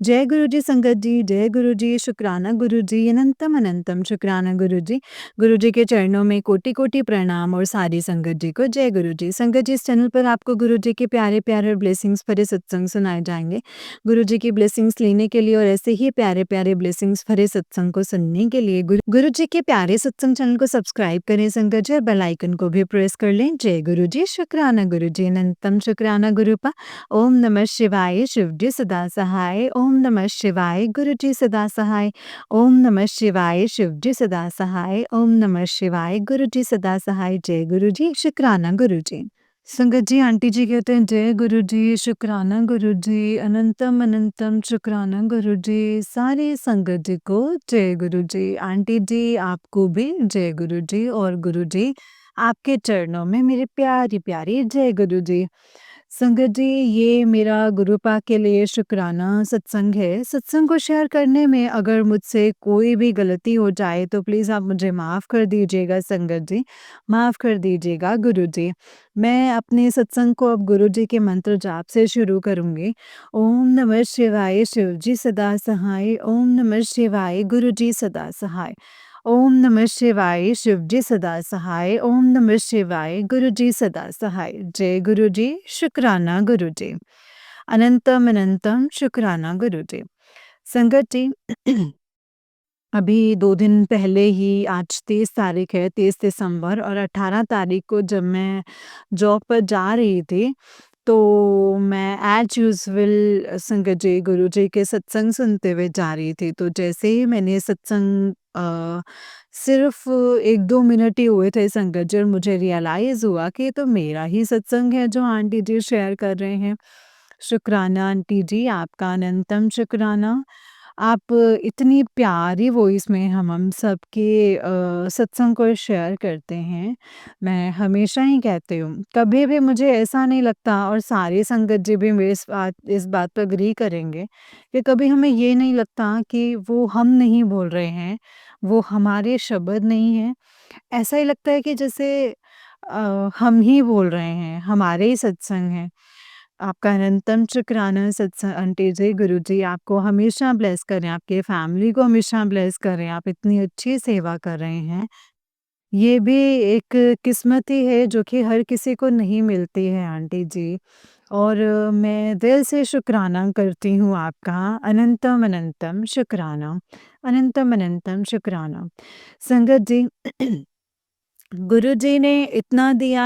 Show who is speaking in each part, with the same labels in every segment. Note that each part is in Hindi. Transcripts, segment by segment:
Speaker 1: जय गुरु जी संगत जी, जय गुरु जी, शुक्राना गुरु जी, अनंतम अनंतम शुक्राना गुरु जी। गुरु जी के चरणों में कोटि-कोटि प्रणाम और सारी संगत जी को जय गुरु जी। संगत जी, इस चैनल पर आपको गुरु जी के प्यारे-प्यारे और ब्लेसिंग्स भरे सत्संग सुनाए जाएँगे। गुरु जी की ब्लेसिंग्स लेने के लिए और ऐसे ही प्यारे-प्यारे ब्लेसिंग्स भरे सत्संग को सुनने के लिए गुरु जी के प्यारे सत्संग चैनल को सब्सक्राइब करें संगत जी, और बेल आइकन को भी प्रेस कर लें। जय गुरु जी, शुक्राना गुरु जी, अनंतम शुक्राना गुरुपा। ओम नमः शिवाय, शिव जी सदा सहाय। ओम नमः शिवाय, गुरु जी सदा सहाय। ओम नमः शिवाय, शिव जी सदा सहाय। ओम नमः शिवाय, गुरु जी सदा सहाय। जय गुरु जी, शुक्राना गुरु जी। संगत जी, आंटी जी कहते हैं जय गुरु जी, शुक्राना गुरु जी, अनंतम अनंतम शुक्राना गुरु जी। सारी संगत जी को जय गुरु जी। आंटी जी, आपको भी जय गुरु जी, और गुरु जी आपके चरणों में मेरी प्यारी प्यारी जय गुरु जी। संगत जी, ये मेरा गुरुपा के लिए शुक्राना सत्संग है। सत्संग को शेयर करने में अगर मुझसे कोई भी गलती हो जाए तो प्लीज़ आप मुझे माफ़ कर दीजिएगा संगत जी, माफ़ कर दीजिएगा गुरु जी। मैं अपने सत्संग को अब गुरु जी के मंत्र जाप से शुरू करूँगी। ओम नमः शिवाय, शिव जी सदा सहाय। ओम नमः शिवाय, गुरु जी सदा सहाय। ओम नमः शिवाय, शिव जी सदा सहाय। ओम नमः शिवाय, गुरु जी सदा सहाय। जय गुरु जी, शुक्राना गुरु जी। अनंतम अनंतम शुक्राना गुरु जी। संगत जी, अभी 2 दिन पहले ही, आज 23 तारीख है, 23 दिसंबर, और 18 तारीख को जब मैं जॉब पर जा रही थी, तो मैं एज़ यूजुअल संगत जी, गुरु जी के सत्संग सुनते हुए जा रही थी। तो जैसे ही मैंने सत्संग सिर्फ़ 1-2 मिनट ही हुए थे संगत जी, और मुझे रियलाइज़ हुआ कि ये तो मेरा ही सत्संग है जो आंटी जी शेयर कर रहे हैं। शुक्राना आंटी जी, आपका अनंतम शुक्राना। आप इतनी प्यारी वॉइस में हम सबके सत्संग को शेयर करते हैं। मैं हमेशा ही कहती हूँ, कभी भी मुझे ऐसा नहीं लगता, और सारे संगत जी भी मेरे इस बात पर एग्री करेंगे, कि कभी हमें ये नहीं लगता कि वो हम नहीं बोल रहे हैं, वो हमारे शब्द नहीं हैं। ऐसा ही लगता है कि जैसे हम ही बोल रहे हैं, हमारे ही सत्संग हैं। आपका अनंतम शुक्राना सत्संग आंटी जी, गुरु जी आपको हमेशा ब्लेस करें, आपके फैमिली को हमेशा ब्लेस करें, आप इतनी अच्छी सेवा कर रहे हैं। ये भी एक किस्मत ही है जो कि हर किसी को नहीं मिलती है आंटी जी, और मैं दिल से शुक्राना करती हूँ आपका, अनंतम अनंतम शुक्राना, अनंतम अनंतम शुक्राना। संगत जी, गुरुजी ने इतना दिया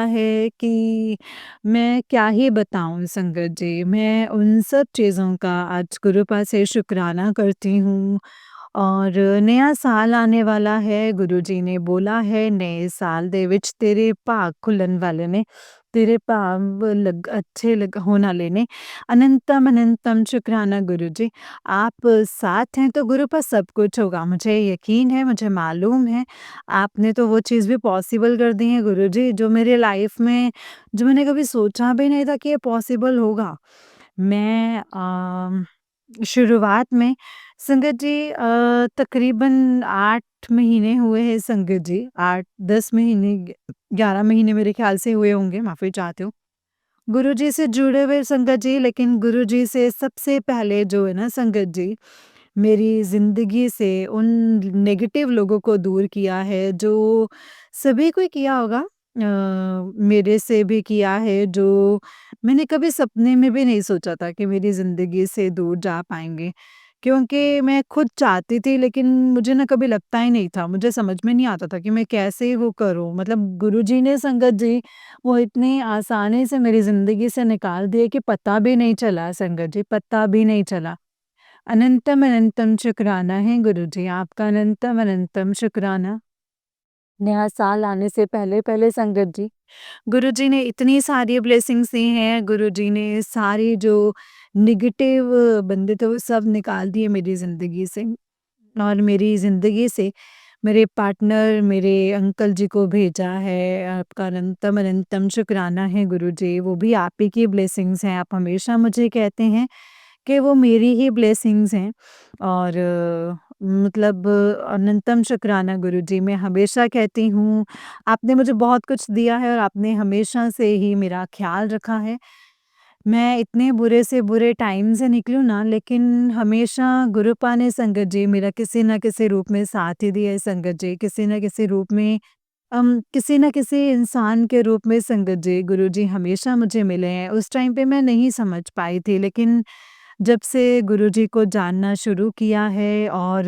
Speaker 1: है कि मैं क्या ही बताऊँ संगत जी। मैं उन सब चीज़ों का आज गुरुपा से शुक्राना करती हूँ, और नया साल आने वाला है, गुरुजी ने बोला है नए साल दे विच तेरे भाग खुलन वाले ने, तेरे भाव अच्छे होना लेने। अनंतम अनंतम शुक्राना गुरुजी। आप साथ हैं तो गुरुपा सब कुछ होगा, मुझे यकीन है, मुझे मालूम है। आपने तो वो चीज़ भी पॉसिबल कर दी है गुरुजी, जो मेरे लाइफ में, जो मैंने कभी सोचा भी नहीं था कि ये पॉसिबल होगा। मैं शुरुआत में संगत जी, तकरीबन 8 महीने हुए हैं संगत जी, 8-10 महीने, 11 महीने मेरे ख़्याल से हुए होंगे, माफ़ी चाहती हूँ। गुरुजी से जुड़े हुए संगत जी, लेकिन गुरुजी से सबसे पहले जो है ना संगत जी, मेरी ज़िंदगी से उन नेगेटिव लोगों को दूर किया है, जो सभी को ही किया होगा। मेरे से भी किया है, जो मैंने कभी सपने में भी नहीं सोचा था कि मेरी ज़िंदगी से दूर जा पाएँगे। क्योंकि मैं खुद चाहती थी, लेकिन मुझे ना कभी लगता ही नहीं था, मुझे समझ में नहीं आता था कि मैं कैसे वो करूँ। मतलब गुरुजी ने संगत जी वो इतनी आसानी से मेरी ज़िंदगी से निकाल दिए कि पता भी नहीं चला संगत जी, पता भी नहीं चला। अनंतम अनंतम शुक्राना है गुरुजी, आपका अनंतम अनंतम शुक्राना। नया साल आने से पहले-पहले संगत जी, गुरुजी ने इतनी सारी ब्लेसिंग्स दी हैं, गुरुजी ने सारी जो नेगेटिव बंदे थे वो सब निकाल दिए मेरी ज़िंदगी से, और मेरी ज़िंदगी से मेरे पार्टनर, मेरे अंकल जी को भेजा है। आपका अनंतम अनंतम शुक्राना है गुरुजी, वो भी आप ही की ब्लेसिंग्स हैं। आप हमेशा मुझे कहते हैं कि वो मेरी ही ब्लेसिंग्स हैं, और मतलब अनंतम शुक्राना गुरुजी। मैं हमेशा कहती हूँ, आपने मुझे बहुत कुछ दिया है, और आपने हमेशा से ही मेरा ख़्याल रखा है। मैं इतने बुरे से बुरे टाइम से निकली हूँ ना, लेकिन हमेशा गुरुपा ने संगत जी मेरा किसी न किसी रूप में साथ ही दिया है संगत जी। किसी न किसी रूप में किसी न किसी इंसान के रूप में संगत जी, गुरुजी हमेशा मुझे मिले हैं। उस टाइम पे मैं नहीं समझ पाई थी, लेकिन जब से गुरुजी को जानना शुरू किया है और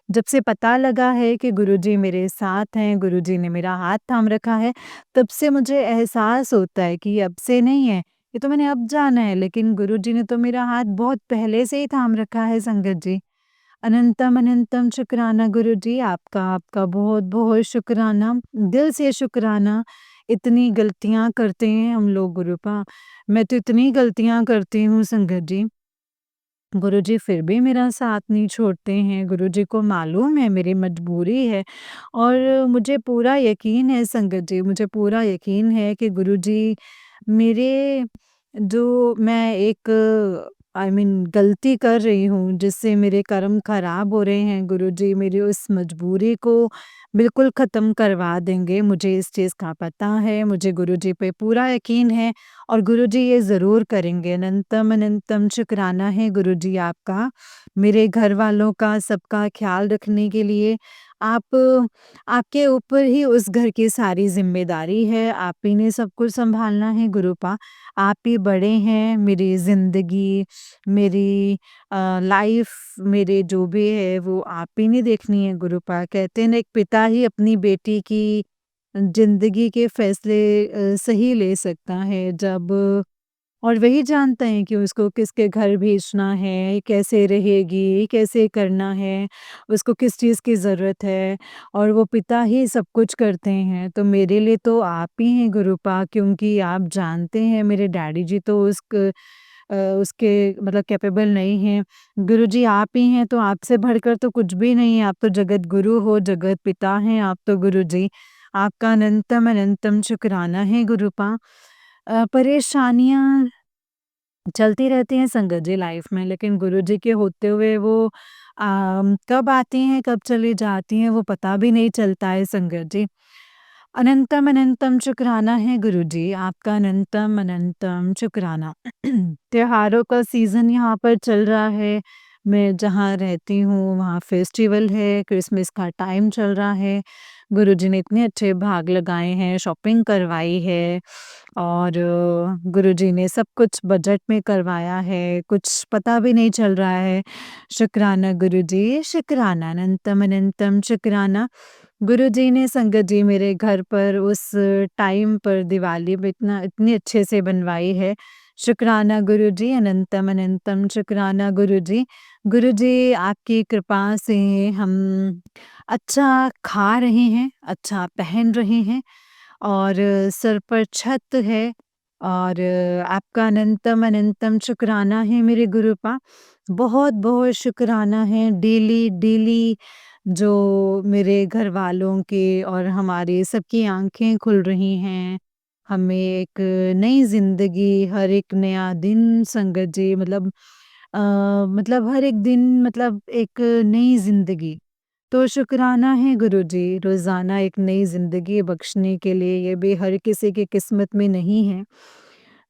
Speaker 1: जब से पता लगा है कि गुरुजी मेरे साथ हैं, गुरुजी ने मेरा हाथ थाम रखा है, तब से मुझे एहसास होता है कि ये अब से नहीं है, ये तो मैंने अब जाना है, लेकिन गुरुजी ने तो मेरा हाथ बहुत पहले से ही थाम रखा है संगत जी। अनंतम अनंतम शुक्राना गुरुजी आपका, आपका बहुत-बहुत शुक्राना, दिल से शुक्राना। इतनी गलतियाँ करते हैं हम लोग गुरुपा, मैं तो इतनी गलतियाँ करती हूँ संगत जी। गुरुजी फिर भी मेरा साथ नहीं छोड़ते हैं, गुरुजी को मालूम है मेरी मजबूरी है और मुझे पूरा यकीन है संगत जी, मुझे पूरा यकीन है कि गुरुजी मेरे जो मैं एक गलती कर रही हूँ जिससे मेरे कर्म खराब हो रहे हैं, गुरुजी मेरी उस मजबूरी को बिल्कुल ख़त्म करवा देंगे, मुझे इस चीज़ का पता है, मुझे गुरुजी पे पूरा यकीन है और गुरुजी ये ज़रूर करेंगे। अनंतम अनंतम शुक्राना है गुरुजी आपका, मेरे घर वालों का सबका ख़्याल रखने के लिए। आप आपके ऊपर ही उस घर की सारी ज़िम्मेदारी है, आप ही ने सब कुछ सँभालना है गुरुपा। आप ही बड़े हैं, मेरी ज़िंदगी, मेरी लाइफ़, मेरे जो भी है वो आप ही ने देखनी है गुरुपा। कहते हैं ना, एक पिता ही अपनी बेटी की ज़िंदगी के फ़ैसले सही ले सकता है, जब और वही जानता है कि उसको किसके घर भेजना है, कैसे रहेगी, कैसे करना है, उसको किस चीज़ की ज़रूरत है और वो पिता ही सब कुछ करते हैं। तो मेरे लिए तो आप ही हैं गुरुपा, क्योंकि आप जानते हैं मेरे डैडी जी तो उसके मतलब कैपेबल नहीं हैं। गुरुजी आप ही हैं, तो आपसे बढ़कर तो कुछ भी नहीं है, आप तो जगत गुरु हो, जगत पिता हैं आप तो गुरुजी। आपका अनंतम अनंतम शुक्राना है गुरुपा। परेशानियाँ चलती रहती हैं संगत जी लाइफ में, लेकिन गुरुजी के होते हुए वो कब आती हैं, कब चली जाती हैं, वो पता भी नहीं चलता है संगत जी। अनंतम अनंतम शुक्राना है गुरुजी, आपका अनंतम अनंतम शुक्राना। त्योहारों का सीज़न यहाँ पर चल रहा है, मैं जहाँ रहती हूँ वहाँ फेस्टिवल है, क्रिसमस का टाइम चल रहा है। गुरुजी ने इतने अच्छे भाग लगाए हैं, शॉपिंग करवाई है और गुरुजी ने सब कुछ बजट में करवाया है, कुछ पता भी नहीं चल रहा है। शुक्राना गुरुजी, शुक्राना, अनंतम अनंतम शुक्राना। गुरुजी ने संगत जी मेरे घर पर उस टाइम पर दिवाली भी इतनी अच्छे से बनवाई है। शुक्राना गुरुजी, अनंतम अनंतम शुक्राना गुरुजी। गुरुजी आपकी कृपा से हम अच्छा खा रहे हैं, अच्छा पहन रहे हैं और सर पर छत है और आपका अनंतम अनंतम शुक्राना है मेरे गुरुपा। बहुत-बहुत शुक्राना है डेली जो मेरे घरवालों के और हमारी सबकी आँखें खुल रही हैं। हमें एक नई ज़िंदगी, हर एक नया दिन संगत जी मतलब हर एक दिन मतलब एक नई ज़िंदगी। तो शुक्राना है गुरुजी, रोज़ाना एक नई ज़िंदगी बख्शने के लिए, ये भी हर किसी की किस्मत में नहीं है।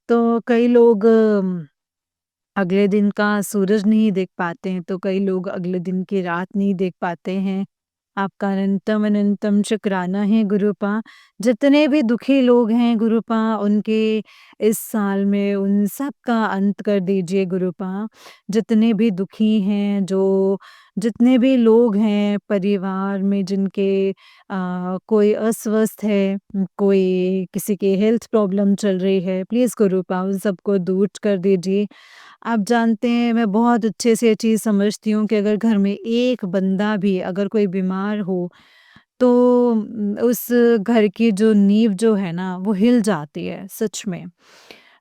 Speaker 1: तो कई लोग अगले दिन का सूरज नहीं देख पाते हैं, तो कई लोग अगले दिन की रात नहीं देख पाते हैं। आपका अनंतम अनंतम शुक्राना है गुरुपा। जितने भी दुखी लोग हैं गुरुपा, उनके इस साल में उन सब का अंत कर दीजिए गुरुपा। जितने भी दुखी हैं, जो जितने भी लोग हैं परिवार में जिनके कोई अस्वस्थ है, कोई किसी की हेल्थ प्रॉब्लम चल रही है, प्लीज़ गुरुपा उन सबको दूर कर दीजिए। आप जानते हैं मैं बहुत अच्छे से ये चीज़ समझती हूँ कि अगर घर में एक बंदा भी अगर कोई बीमार हो तो उस घर की जो नींव जो है ना वो हिल जाती है सच में।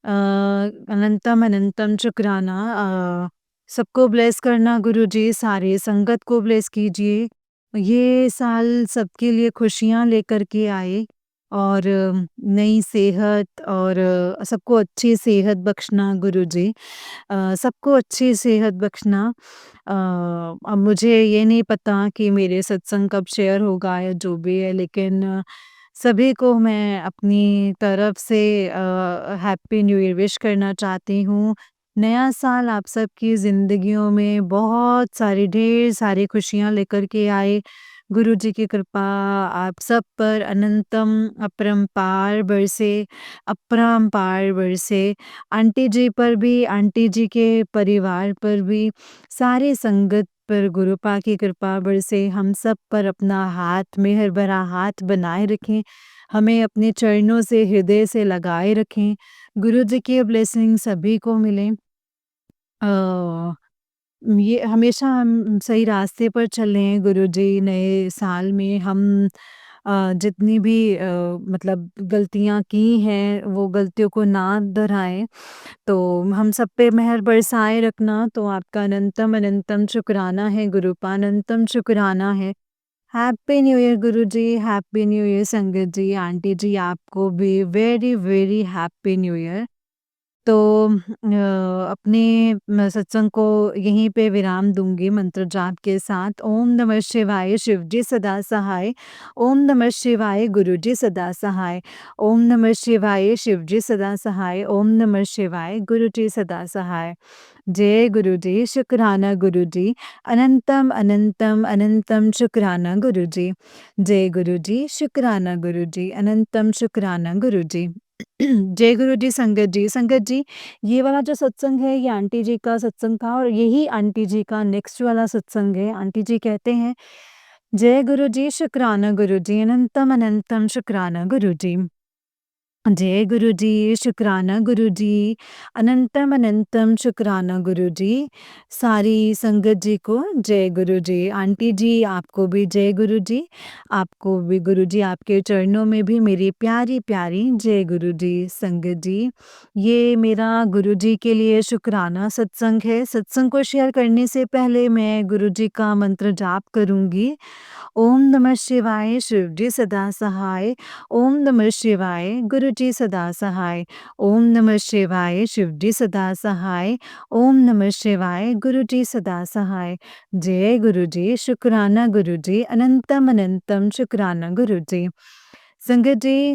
Speaker 1: अनंतम अनंतम शुक्राना। सबको ब्लेस करना गुरुजी, सारे संगत को ब्लेस कीजिए। ये साल सबके लिए खुशियाँ लेकर के आए और नई सेहत और सबको अच्छी सेहत बख्शना गुरुजी। सबको अच्छी सेहत बख्शना। अब मुझे ये नहीं पता कि मेरे सत्संग कब शेयर होगा या जो भी है, लेकिन सभी को मैं अपनी तरफ से हैप्पी न्यू ईयर विश करना चाहती हूँ। नया साल आप सबकी ज़िंदगियों में बहुत सारी ढेर सारी खुशियाँ लेकर के आए। गुरु जी की कृपा आप सब पर अनंतम अपरंपार बरसे, अपरंपार बरसे। आंटी जी पर भी, आंटी जी के परिवार पर भी, सारी संगत पर गुरुपा की कृपा बरसे। हम सब पर अपना हाथ, मेहर भरा हाथ बनाए रखें। हमें अपने चरणों से, हृदय से लगाए रखें। गुरु जी की ब्लेसिंग सभी को मिले। अ, ये हमेशा हम सही रास्ते पर चलें गुरुजी। नए साल में हम जितनी भी मतलब गलतियाँ की हैं वो गलतियों को ना दोहराएँ। तो हम सब पे मेहर बरसाए रखना। तो आपका अनंतम अनंतम शुक्राना है गुरुपा, अनंतम शुक्राना है। हैप्पी न्यू ईयर गुरुजी, हैप्पी न्यू ईयर संगत जी, आंटी जी आपको भी very very happy new year. तो अपने सत्संग को यहीं पे विराम दूँगी मंत्र जाप के साथ। ओम नमः शिवाय शिव जी सदा सहाय, ओम नमः शिवाय गुरु जी सदा सहाय, ओम नमः शिवाय शिव जी सदा सहाय, ओम नमः शिवाय गुरु जी सदा सहाय। जय गुरु जी, शुक्राना गुरु जी, अनंतम अनंतम अनंतम शुक्राना गुरु जी। जय गुरु जी, शुक्राना गुरु जी, अनंतम शुक्राना गुरु जी। जय गुरु जी, संगत जी। संगत जी, ये वाला जो सत्संग है ये आंटी जी का सत्संग था और यही आंटी जी का नेक्स्ट वाला सत्संग है। आंटी जी कहते हैं, जय गुरु जी, शुक्राना गुरु जी, अनंतम अनंतम शुक्राना गुरु जी। जय गुरु जी, शुक्राना गुरु जी, अनंतम अनंतम शुक्राना गुरु जी। सारी संगत जी को जय गुरु जी। आंटी जी आपको भी जय गुरु जी। आपको भी गुरु जी आपके चरणों में भी मेरी प्यारी-प्यारी जय गुरु जी। संगत जी, ये मेरा गुरु जी के लिए शुक्राना सत्संग है। सत्संग को शेयर करने से पहले मैं गुरु जी का मंत्र जाप करूँगी। ओम नमः शिवाय शिव जी सदा सहाय, ओम नमः शिवाय गुरु जी सदा सहाय, ओम नमः शिवाय शिव जी सदा सहाय, ओम नमः शिवाय गुरु जी सदा सहाय। जय गुरु जी, शुक्राना गुरु जी, अनंतम अनंतम शुक्राना गुरु जी। संगत जी,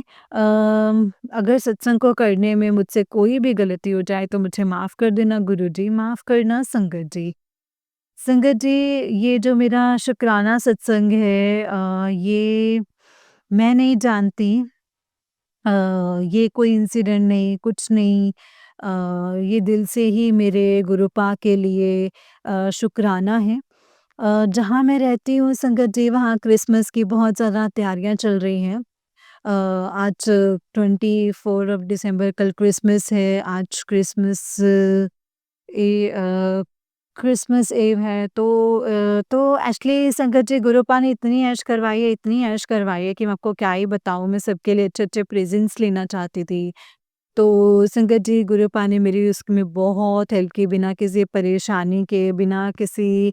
Speaker 1: अगर सत्संग को करने में मुझसे कोई भी गलती हो जाए तो मुझे माफ़ कर देना गुरु जी, माफ़ करना संगत जी। संगत जी, ये जो मेरा शुक्राना सत्संग है ये मैं नहीं जानती। अ, ये कोई इंसिडेंट नहीं, कुछ नहीं। ये दिल से ही मेरे गुरुपा के लिए शुक्राना है। जहाँ मैं रहती हूँ संगत जी वहाँ क्रिसमस की बहुत ज़्यादा तैयारियाँ चल रही हैं। आज 24 ऑफ दिसंबर कल क्रिसमस है। आज क्रिसमस ईव है तो एक्चुअली संगत जी गुरुपा ने इतनी ऐश करवाई है, इतनी ऐश करवाई है कि मैं आपको क्या ही बताऊँ। मैं सबके लिए अच्छे-अच्छे प्रेज़ेंट्स लेना चाहती थी। तो संगत जी गुरुपा ने मेरी उसमें बहुत हेल्प की, बिना किसी परेशानी के, बिना किसी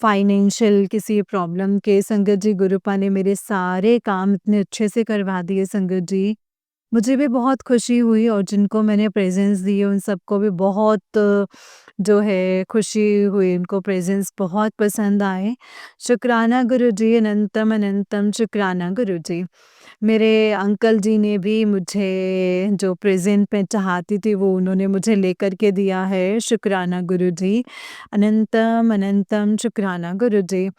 Speaker 1: फाइनेंशियल किसी प्रॉब्लम के। संगत जी गुरुपा ने मेरे सारे काम इतने अच्छे से करवा दिए संगत जी। मुझे भी बहुत खुशी हुई और जिनको मैंने प्रेज़ेंट्स दिए उन सबको भी बहुत जो है खुशी हुई, उनको प्रेज़ेंट्स बहुत पसंद आए। शुक्राना गुरुजी, अनंतम अनंतम शुक्राना गुरुजी। मेरे अंकल जी ने भी मुझे जो प्रेज़ेंट मैं चाहती थी वो उन्होंने मुझे लेकर के दिया है। शुक्राना गुरुजी, अनंतम अनंतम शुक्राना गुरुजी।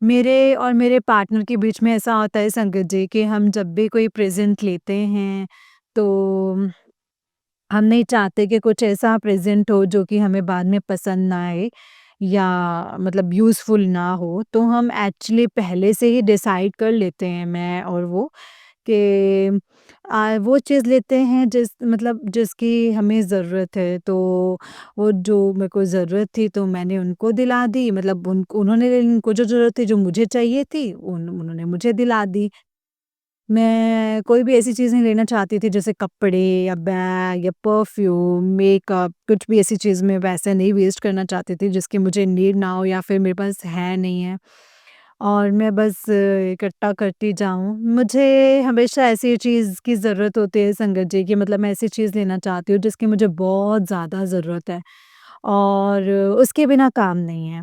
Speaker 1: मेरे और मेरे पार्टनर के बीच में ऐसा होता है संगत जी कि हम जब भी कोई प्रेज़ेंट लेते हैं तो हम नहीं चाहते कि कुछ ऐसा प्रेज़ेंट हो जो कि हमें बाद में पसंद ना आए या मतलब यूज़फुल ना हो। तो हम एक्चुअली पहले से ही डिसाइड कर लेते हैं मैं और वो कि वो चीज़ लेते हैं जिसकी हमें ज़रूरत है। तो वो जो मेरे को ज़रूरत थी तो मैंने उनको दिला दी, मतलब उनको जो ज़रूरत थी जो मुझे चाहिए थी उन्होंने मुझे दिला दी। मैं कोई भी ऐसी चीज़ नहीं लेना चाहती थी जैसे कपड़े या बैग या परफ्यूम, मेकअप, कुछ भी ऐसी चीज़ मैं वैसे नहीं वेस्ट करना चाहती थी जिसकी मुझे नीड ना हो या फिर मेरे पास है नहीं है। और मैं बस इकट्ठा करती जाऊँ। मुझे हमेशा ऐसी चीज़ की ज़रूरत होती है संगत जी कि मतलब मैं ऐसी चीज़ लेना चाहती हूँ जिसकी मुझे बहुत ज़्यादा ज़रूरत है और उसके बिना काम नहीं है।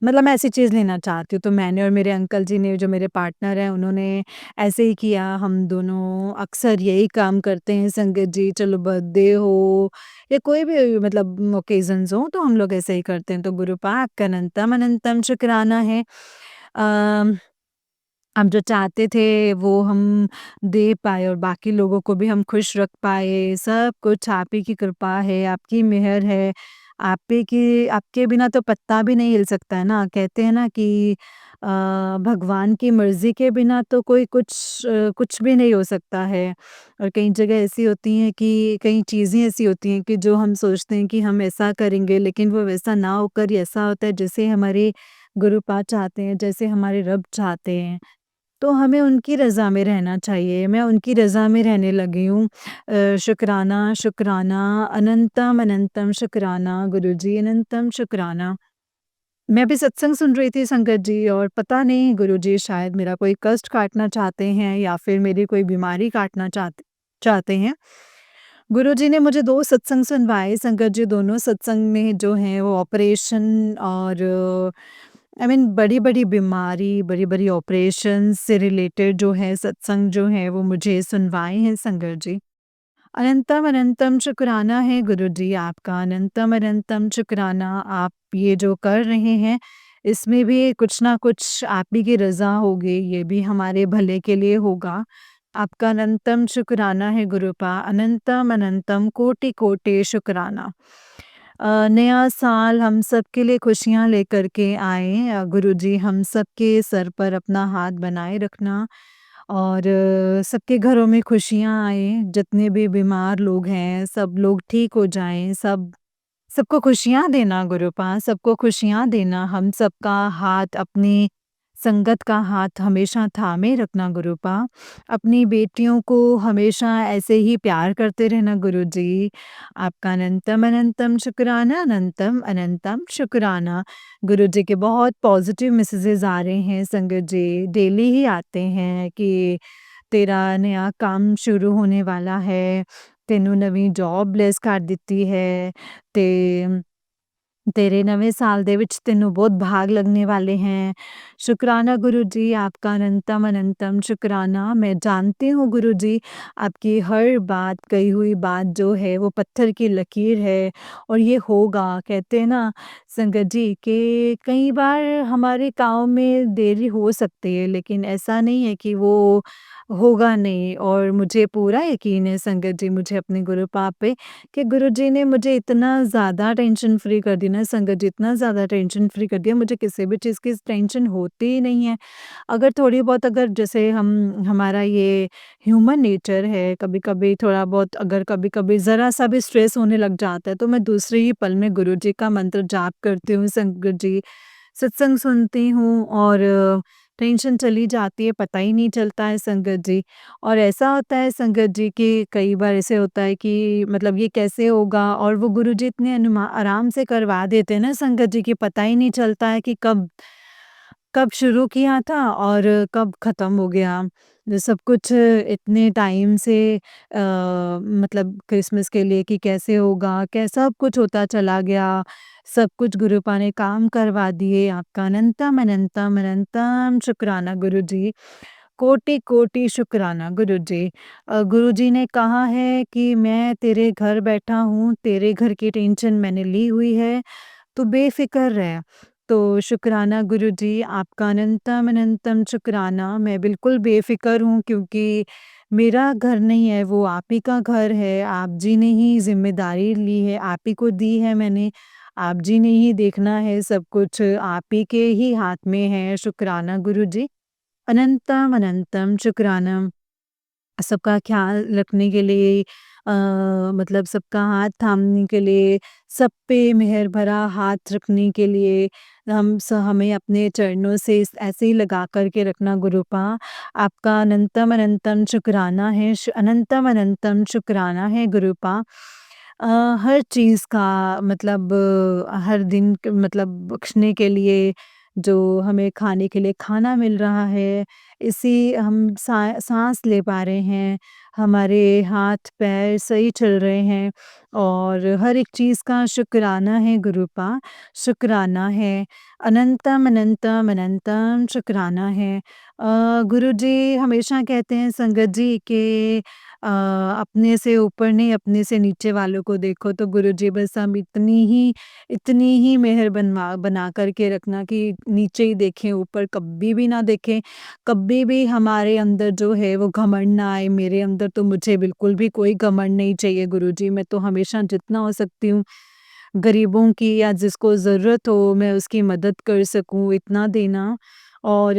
Speaker 1: मतलब मैं ऐसी चीज़ लेना चाहती हूँ, तो मैंने और मेरे अंकल जी ने जो मेरे पार्टनर हैं उन्होंने ऐसे ही किया। हम दोनों अक्सर यही काम करते हैं संगत जी, चलो बर्थडे हो या कोई भी मतलब ओकेज़न्स हों तो हम लोग ऐसे ही करते हैं। तो गुरु पाक का अनंतम अनंतम शुक्राना है। अ हम जो चाहते थे वो हम दे पाए और बाकी लोगों को भी हम खुश रख पाए। सब कुछ आप ही की कृपा है, आपकी मेहर है। आप ही की आपके बिना तो पत्ता भी नहीं हिल सकता है ना। कहते हैं ना कि भगवान की मर्ज़ी के बिना तो कोई कुछ भी नहीं हो सकता है। और कई जगह ऐसी होती हैं कि कई चीज़ें ऐसी होती हैं कि जो हम सोचते हैं कि हम ऐसा करेंगे, लेकिन वो वैसा ना होकर ऐसा होता है जैसे हमारे गुरु पाक चाहते हैं, जैसे हमारे रब चाहते हैं। तो हमें उनकी रज़ा में रहना चाहिए, मैं उनकी रज़ा में रहने लगी हूँ। शुक्राना, शुक्राना, अनंतम अनंतम शुक्राना गुरुजी, अनंतम शुक्राना। मैं अभी सत्संग सुन रही थी संगत जी और पता नहीं गुरुजी शायद मेरा कोई कष्ट काटना चाहते हैं या फिर मेरी कोई बीमारी काटना चाहते चाहते हैं। गुरुजी ने मुझे 2 सत्संग सुनवाए संगत जी, दोनों सत्संग में जो हैं वो ऑपरेशन और आई मीन बड़ी-बड़ी बीमारी, बड़ी-बड़ी ऑपरेशन से रिलेटेड जो है सत्संग जो है वो मुझे सुनवाए हैं संगत जी। अनंतम अनंतम शुक्राना है गुरुजी आपका, अनंतम अनंतम शुक्राना। आप ये जो कर रहे हैं, इसमें भी कुछ ना कुछ आप ही की रज़ा होगी, ये भी हमारे भले के लिए होगा। आपका अनंतम शुक्राना है गुरुपा, अनंतम अनंतम कोटि-कोटि शुक्राना। नया साल हम सबके लिए खुशियाँ लेकर के आए। गुरुजी हम सबके सर पर अपना हाथ बनाए रखना और सबके घरों में खुशियाँ आएँ, जितने भी बीमार लोग हैं, सब लोग ठीक हो जाएँ, सबको खुशियाँ देना गुरुपा, सबको खुशियाँ देना, हम सबका हाथ अपनी संगत का हाथ हमेशा थामे रखना गुरुपा। अपनी बेटियों को हमेशा ऐसे ही प्यार करते रहना गुरुजी। आपका अनंतम अनंतम शुक्राना, अनंतम अनंतम शुक्राना। गुरुजी के बहुत पॉज़िटिव मैसेजेस आ रहे हैं संगत जी, डेली ही आते हैं कि तेरा नया काम शुरू होने वाला है, ਤੈਨੂੰ ਨਵੀਂ ਜੌਬ ਬਲੈਸ ਕਰ ਦਿੱਤੀ ਹੈ ਤੇ तेरे नवे साल दे विच तेनू बहुत भाग लगने वाले हैं। शुक्राना गुरु जी आपका अनंतम अनंतम शुक्राना। मैं जानती हूँ गुरु जी आपकी हर बात कही हुई बात जो है वो पत्थर की लकीर है और ये होगा। कहते हैं ना संगत जी कि कई बार हमारे काम में देरी हो सकती है लेकिन ऐसा नहीं है कि वो होगा नहीं और मुझे पूरा यकीन है संगत जी मुझे अपने गुरु पाप पे कि गुरुजी ने मुझे इतना ज़्यादा टेंशन फ्री कर दी ना संगत जी, इतना ज़्यादा टेंशन फ्री कर दिया, मुझे किसी भी चीज़ की टेंशन होती ही नहीं है। अगर थोड़ी बहुत अगर जैसे हम हमारा ये ह्यूमन नेचर है, कभी-कभी थोड़ा बहुत अगर कभी-कभी ज़रा-सा भी स्ट्रेस होने लग जाता है, तो मैं दूसरे ही पल में गुरुजी का मंत्र जाप करती हूँ संगत जी, सत्संग सुनती हूँ और टेंशन चली जाती है, पता ही नहीं चलता है संगत जी। और ऐसा होता है संगत जी कि कई बार ऐसे होता है कि मतलब ये कैसे होगा और वो गुरुजी इतने आराम से करवा देते हैं ना संगत जी कि पता ही नहीं चलता है कि कब कब शुरू किया था और कब ख़त्म हो गया। सब कुछ इतने टाइम से मतलब क्रिसमस के लिए कि कैसे होगा, कै सब कुछ होता चला गया। सब कुछ गुरुपा ने काम करवा दिए। आपका अनंतम, अनंतम, अनंतम शुक्राना गुरुजी। कोटि-कोटि शुक्राना गुरुजी। गुरुजी ने कहा है कि मैं तेरे घर बैठा हूँ, तेरे घर की टेंशन मैंने ली हुई है, तू बेफ़िक्र रह। तो शुक्राना गुरुजी, आपका अनंतम अनंतम शुक्राना। मैं बिल्कुल बेफ़िक्र हूँ क्योंकि मेरा घर नहीं है, वो आप ही का घर है। आप जी ने ही ज़िम्मेदारी ली है, आप ही को दी है मैंने। आप जी ने ही देखना है सब कुछ, आप ही के ही हाथ में है। शुक्राना गुरुजी। अनंतम अनंतम शुक्राना। सबका ख़्याल रखने के लिए मतलब सबका हाथ थामने के लिए, सब पे मेहर भरा हाथ रखने के लिए हमें अपने चरणों से ऐसे ही लगा कर के रखना गुरुपा। आपका अनंतम अनंतम शुक्राना है अनंतम अनंतम शुक्राना है गुरुपा। अ, हर चीज़ का मतलब हर दिन मतलब बख्शने के लिए जो हमें खाने के लिए खाना मिल रहा है, इसी हम साँस ले पा रहे हैं, हमारे हाथ-पैर सही चल रहे हैं। और हर एक चीज़ का शुक्राना है गुरूपा, शुक्राना है। अनंतम, अनंतम, अनंतम शुक्राना है। गुरुजी हमेशा कहते हैं संगत जी कि अपने से ऊपर नहीं, अपने से नीचे वालों को देखो। तो गुरुजी बस हम इतनी ही मेहर बना कर के रखना कि नीचे ही देखें, ऊपर कभी भी ना देखें। कभी भी हमारे अंदर जो है वो घमंड ना आए। मेरे अंदर तो मुझे बिल्कुल भी कोई घमंड नहीं चाहिए गुरुजी। मैं तो हमेशा जितना हो सकती हूँ गरीबों की या जिसको ज़रूरत हो मैं उसकी मदद कर सकूँ, इतना देना और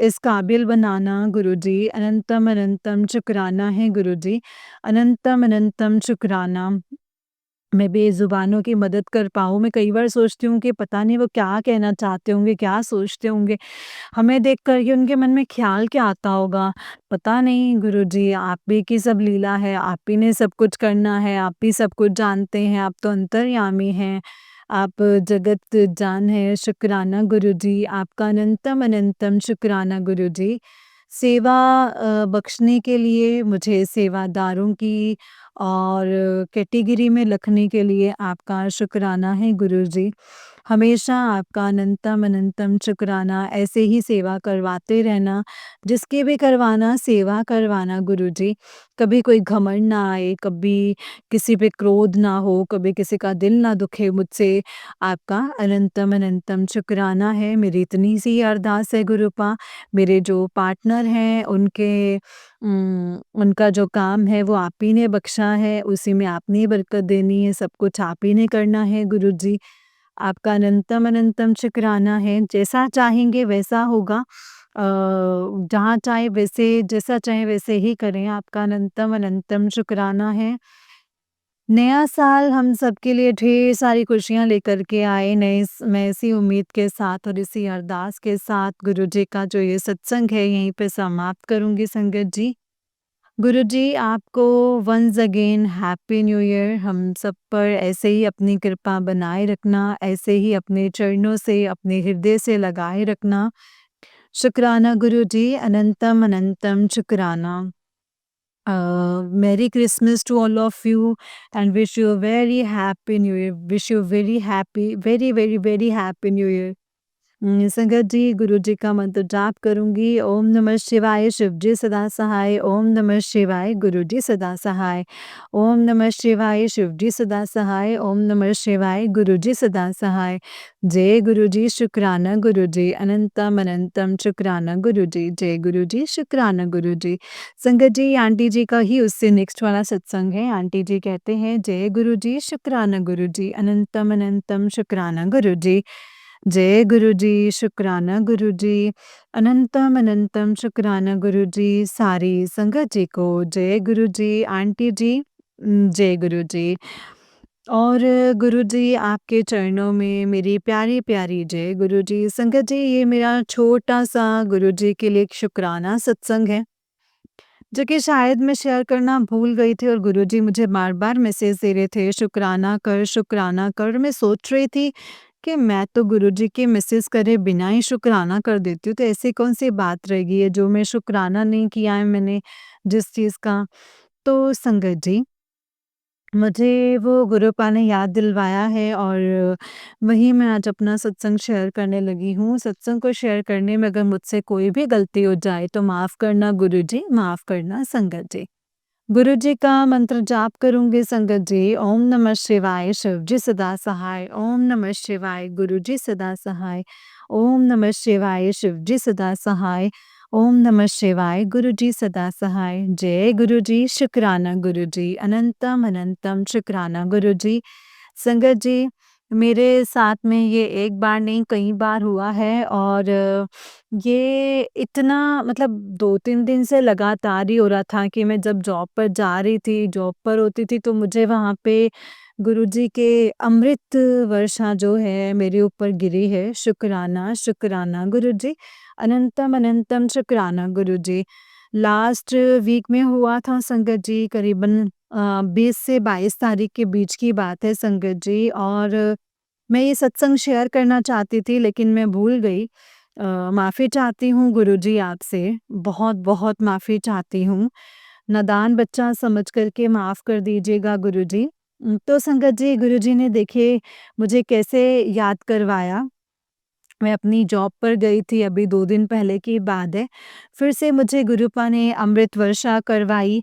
Speaker 1: इस काबिल बनाना गुरुजी। अनंतम अनंतम शुक्राना है गुरुजी। अनंतम अनंतम शुक्राना। मैं बेज़ुबानों की मदद कर पाऊँ। मैं कई बार सोचती हूँ कि पता नहीं वो क्या कहना चाहते होंगे, क्या सोचते होंगे? हमें देख कर के उनके मन में ख़्याल क्या आता होगा? पता नहीं गुरुजी, आप ही की सब लीला है, आप ही ने सब कुछ करना है, आप ही सब कुछ जानते हैं, आप तो अंतर्यामी हैं, आप जगत जान हैं। शुक्राना गुरुजी, आपका अनंतम अनंतम शुक्राना गुरुजी। सेवा बख्शने के लिए, मुझे सेवादारों की और कैटेगरी में रखने के लिए आपका शुक्राना है गुरुजी। हमेशा आपका अनंतम अनंतम शुक्राना, ऐसे ही सेवा करवाते रहना, जिसकी भी करवाना सेवा करवाना गुरुजी। कभी कोई घमंड ना आए, कभी किसी पे क्रोध ना हो, कभी किसी का दिल ना दुखे मुझसे। आपका अनंतम अनंतम शुक्राना है। मेरी इतनी सी अरदास है गुरुपा। मेरे जो पार्टनर हैं उनका जो काम है वो आप ही ने बख्शा है, उसी में आपने ही बरकत देनी है, सब कुछ आप ही ने करना है गुरुजी। आपका अनंतम अनंतम शुक्राना है। जैसा चाहेंगे वैसा होगा। जहाँ चाहे वैसे जैसा चाहे वैसे ही करें। आपका अनंतम अनंतम शुक्राना है। नया साल हम सबके लिए ढेर सारी खुशियाँ लेकर के आए। मैं इसी उम्मीद के साथ और इसी अरदास के साथ गुरुजी का जो ये सत्संग है यहीं पे समाप्त करूँगी संगत जी। गुरुजी आपको once again happy new year. हम सब पर ऐसे ही अपनी कृपा बनाए रखना, ऐसे ही अपने चरणों से, अपने हृदय से लगाए रखना। शुक्राना गुरुजी, अनंतम अनंतम शुक्राना। Merry Christmas to all of you and wish you a very happy new year. Wish you very happy, very, very, very happy new year. संगत जी गुरु जी का मंत्र जाप करूंगी। ओम नमः शिवाय, शिव जी सदा सहाय। ओम नमः शिवाय, गुरु जी सदा सहाय। ओम नमः शिवाय, शिव जी सदा सहाय। ओम नमः शिवाय, गुरु जी सदा सहाय। जय गुरु जी, शुक्राना गुरु जी, अनंतम अनंतम शुक्राना गुरु जी। जय गुरु जी, शुक्राना गुरु जी। संगत जी आंटी जी का ही उससे नेक्स्ट वाला सत्संग है। आंटी जी कहते हैं जय गुरु जी, शुक्राना गुरु जी, अनंतम अनंतम शुक्राना गुरु जी। जय गुरु जी, शुक्राना गुरु जी, अनंतम अनंतम शुक्राना गुरु जी। सारी संगत जी को जय गुरु जी। आंटी जी जय गुरु जी। और गुरु जी आपके चरणों में मेरी प्यारी प्यारी जय गुरु जी। संगत जी ये मेरा छोटा सा गुरु जी के लिए एक शुक्राना सत्संग है जो कि शायद मैं शेयर करना भूल गई थी और गुरुजी मुझे बार-बार मैसेज दे रहे थे, शुक्राना कर, शुक्राना कर। मैं सोच रही थी कि मैं तो गुरुजी के मैसेज करे बिना ही शुक्राना कर देती हूँ, तो ऐसी कौन-सी बात रह गई है जो मैं शुक्राना नहीं किया है मैंने जिस चीज़ का। तो संगत जी मुझे वो गुरुपा ने याद दिलवाया है और वही मैं आज अपना सत्संग शेयर करने लगी हूँ। सत्संग को शेयर करने में अगर मुझसे कोई भी गलती हो जाए तो माफ़ करना गुरुजी, माफ़ करना संगत जी। गुरुजी का मंत्र जाप करूँगी संगत जी। ओम नमः शिवाय, शिव जी सदा सहाय। ओम नमः शिवाय, गुरुजी सदा सहाय। ओम नमः शिवाय, शिव जी सदा सहाय। ओम नमः शिवाय, गुरुजी सदा सहाय। जय गुरुजी, शुक्राना गुरुजी, अनंतम अनंतम शुक्राना गुरुजी। संगत जी मेरे साथ में ये एक बार नहीं कई बार हुआ है और ये इतना मतलब 2-3 दिन से लगातार ही हो रहा था कि मैं जब जॉब पर जा रही थी, जॉब पर होती थी तो मुझे वहाँ पे गुरुजी के अमृत वर्षा जो है मेरे ऊपर गिरी है। शुक्राना, शुक्राना गुरुजी, अनंतम अनंतम शुक्राना गुरुजी। लास्ट वीक में हुआ था संगत जी करीबन 20 से 22 तारीख के बीच की बात है संगत जी और मैं ये सत्संग शेयर करना चाहती थी लेकिन मैं भूल गई। माफ़ी चाहती हूँ गुरुजी आपसे, बहुत-बहुत माफ़ी चाहती हूँ। नादान बच्चा समझ कर के माफ़ कर दीजिएगा गुरुजी। तो संगत जी गुरुजी ने देखिए मुझे कैसे याद करवाया। मैं अपनी जॉब पर गई थी, अभी 2 दिन पहले की बात है। फिर से मुझे गुरुपा ने अमृत वर्षा करवाई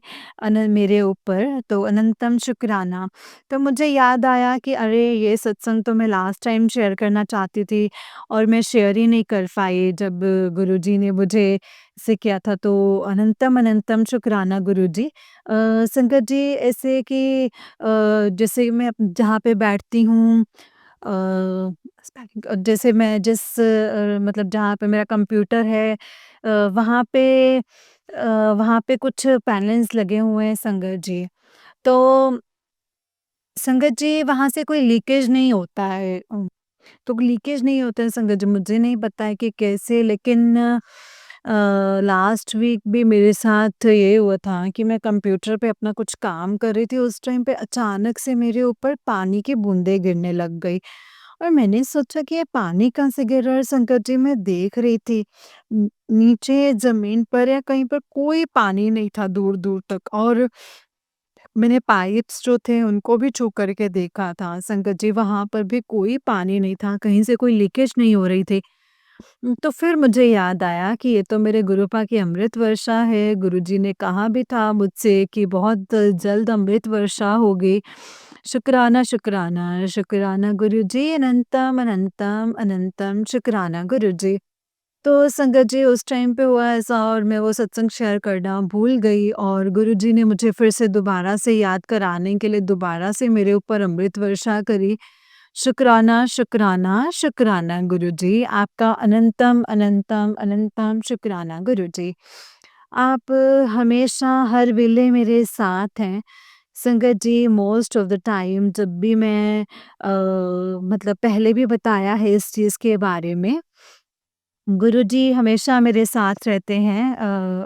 Speaker 1: मेरे ऊपर, तो अनंतम शुक्राना। तो मुझे याद आया कि अरे! ये सत्संग तो मैं लास्ट टाइम शेयर करना चाहती थी और मैं शेयर ही नहीं कर पाई जब गुरुजी ने मुझे ऐसे किया था, तो अनंतम अनंतम शुक्राना गुरुजी। संगत जी ऐसे कि जैसे मैं जहाँ पे बैठती हूँ, अ, जैसे मैं मतलब जहाँ पे मेरा कंप्यूटर है, वहाँ पे कुछ पैनल्स लगे हुए हैं संगत जी। तो संगत जी वहाँ से कोई लीकेज नहीं होता है। तो लीकेज नहीं होता है संगत जी, मुझे नहीं पता है कि कैसे, लेकिन लास्ट वीक भी मेरे साथ ये हुआ था कि मैं कंप्यूटर पे अपना कुछ काम कर रही थी, उस टाइम पे अचानक से मेरे ऊपर पानी की बूंदें गिरने लग गई और मैंने सोचा कि ये पानी कहाँ से गिर रहा है संकट जी। मैं देख रही थी नीचे जमीन पर या कहीं पर कोई पानी नहीं था दूर दूर तक, और मैंने पाइप्स जो थे उनको भी छू करके देखा था संकट जी, वहां पर भी कोई पानी नहीं था, कहीं से कोई लीकेज नहीं हो रही थी। तो फिर मुझे याद आया कि ये तो मेरे गुरुपा की अमृत वर्षा है। गुरुजी ने कहा भी था मुझसे कि बहुत जल्द अमृत वर्षा होगी। शुक्राना, शुक्राना, शुक्राना गुरुजी, अनंतम, अनंतम, अनंतम शुक्राना गुरुजी। तो संगत जी उस टाइम पे हुआ ऐसा और मैं वो सत्संग शेयर करना भूल गई और गुरुजी ने मुझे फिर से दोबारा से याद कराने के लिए दोबारा से मेरे ऊपर अमृत वर्षा करी। शुक्राना, शुक्राना, शुक्राना गुरुजी, आपका अनंतम, अनंतम, अनंतम शुक्राना गुरुजी। आप हमेशा हर वेले मेरे साथ हैं। संगत जी मोस्ट ऑफ द टाइम जब भी मैं मतलब पहले भी बताया है इस चीज़ के बारे में, गुरुजी हमेशा मेरे साथ रहते हैं,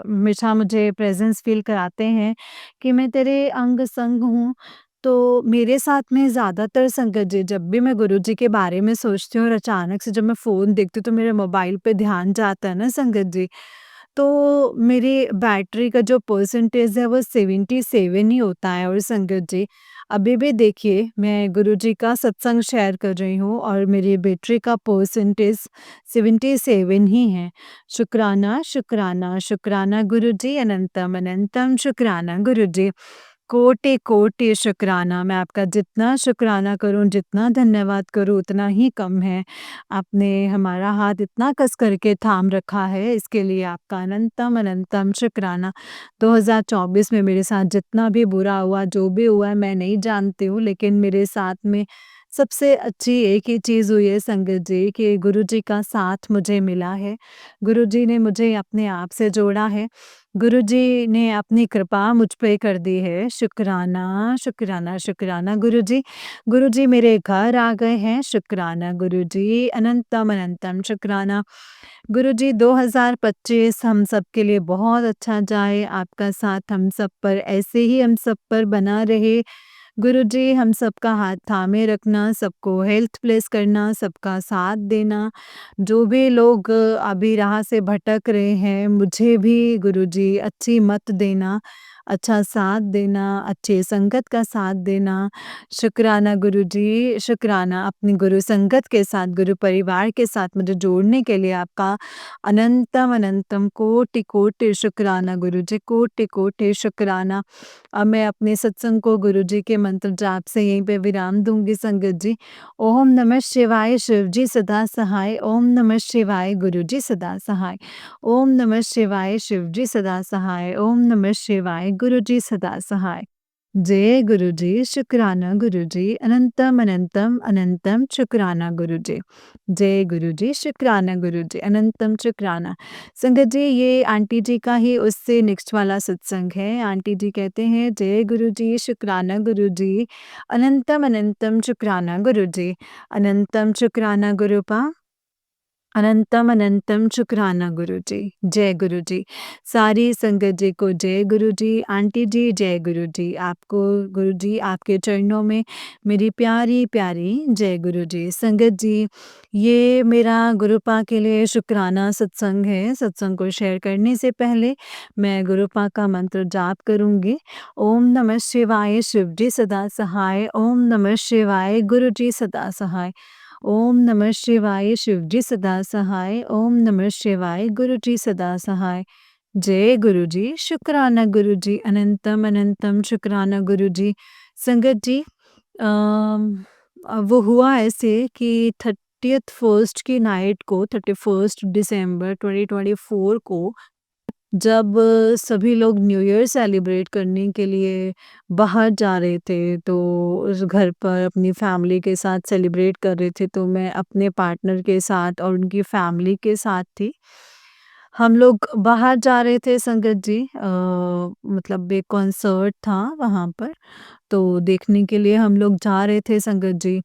Speaker 1: हमेशा मुझे प्रेज़ेंस फ़ील कराते हैं कि मैं तेरे अंग-संग हूँ। तो मेरे साथ में ज़्यादातर संगत जी जब भी मैं गुरुजी के बारे में सोचती हूँ और अचानक से जब मैं फ़ोन देखती हूँ तो मेरे मोबाइल पे ध्यान जाता है ना संगत जी, तो मेरी बैटरी का जो परसेंटेज है वो 77 ही होता है। और संगत जी अभी भी देखिए मैं गुरुजी का सत्संग शेयर कर रही हूँ और मेरी बैटरी का परसेंटेज 77 ही है। शुक्राना, शुक्राना, शुक्राना गुरुजी, अनंतम, अनंतम शुक्राना गुरुजी। कोटि-कोटि शुक्राना, मैं आपका जितना शुक्राना करूँ, जितना धन्यवाद करूँ उतना ही कम है। आपने हमारा हाथ इतना कस करके थाम रखा है, इसके लिए आपका अनंतम, अनंतम शुक्राना। 2024 में मेरे साथ जितना भी बुरा हुआ, जो भी हुआ है मैं नहीं जानती हूँ, लेकिन मेरे साथ में सबसे अच्छी एक ही चीज़ हुई है संगत जी कि गुरुजी का साथ मुझे मिला है। गुरुजी ने मुझे अपने आप से जोड़ा है। गुरुजी ने अपनी कृपा मुझ पे कर दी है। शुक्राना, शुक्राना, शुक्राना गुरुजी। गुरुजी मेरे घर आ गए हैं। शुक्राना गुरुजी, अनंतम, अनंतम शुक्राना। गुरुजी 2025 हम सबके लिए बहुत अच्छा जाए, आपका साथ हम सब पर ऐसे ही हम सब पर बना रहे। गुरुजी हम सबका हाथ थामे रखना, सबको हेल्थ ब्लेस करना, सबका साथ देना। जो भी लोग अभी राह से भटक रहे हैं, मुझे भी गुरुजी अच्छी मत देना, अच्छा साथ देना, अच्छे संगत का साथ देना। शुक्राना गुरुजी, शुक्राना अपनी गुरु संगत के साथ, गुरु परिवार के साथ मुझे जोड़ने के लिए आपका अनंतम, अनंतम कोटि-कोटि शुक्राना गुरुजी, कोटि-कोटि शुक्राना। अब मैं अपने सत्संग को गुरुजी के मंत्र जाप से यहीं पे विराम दूँगी संगत जी। ओम नमः शिवाय शिवजी सदा सहाय, ओम नमः शिवाय गुरुजी सदा सहाय, ओम नमः शिवाय शिवजी सदा सहाय, ओम नमः शिवाय गुरुजी सदा सहाय। जय गुरुजी, शुक्राना गुरुजी, अनंतम अनंतम अनंतम शुक्राना गुरुजी। जय गुरुजी, शुक्राना गुरुजी, अनंतम शुक्राना। संगत जी ये आंटी जी का ही उससे नेक्स्ट वाला सत्संग है। आंटी जी कहते हैं जय गुरुजी, शुक्राना गुरुजी, अनंतम अनंतम शुक्राना गुरुजी, अनंतम शुक्राना गुरुपा। अनंतम अनंतम शुक्राना गुरु जी। जय गुरु जी। सारी संगत जी को जय गुरु जी। आंटी जी जय गुरु जी। आपको गुरु जी आपके चरणों में मेरी प्यारी प्यारी जय गुरु जी। संगत जी, ये मेरा गुरुपा के लिए शुक्राना सत्संग है। सत्संग को शेयर करने से पहले मैं गुरुपा का मंत्र जाप करूँगी। ओम नमः शिवाय शिव जी सदा सहाय। ओम नमः शिवाय गुरु जी सदा सहाय। ओम नमः शिवाय शिव जी सदा सहाय। ओम नमः शिवाय गुरु जी सदा सहाय। जय गुरु जी। शुक्राना गुरु जी। अनंतम अनंतम शुक्राना गुरु जी। संगत जी, वो हुआ ऐसे कि 30th फर्स्ट की नाइट को 31st दिसंबर 2024 को जब सभी लोग न्यू ईयर सेलिब्रेट करने के लिए बाहर जा रहे थे, तो उस घर पर अपनी फैमिली के साथ सेलिब्रेट कर रहे थे, तो मैं अपने पार्टनर के साथ और उनकी फैमिली के साथ थी। हम लोग बाहर जा रहे थे संगत जी, मतलब एक कॉन्सर्ट था वहाँ पर, तो देखने के लिए हम लोग जा रहे थे संगत जी।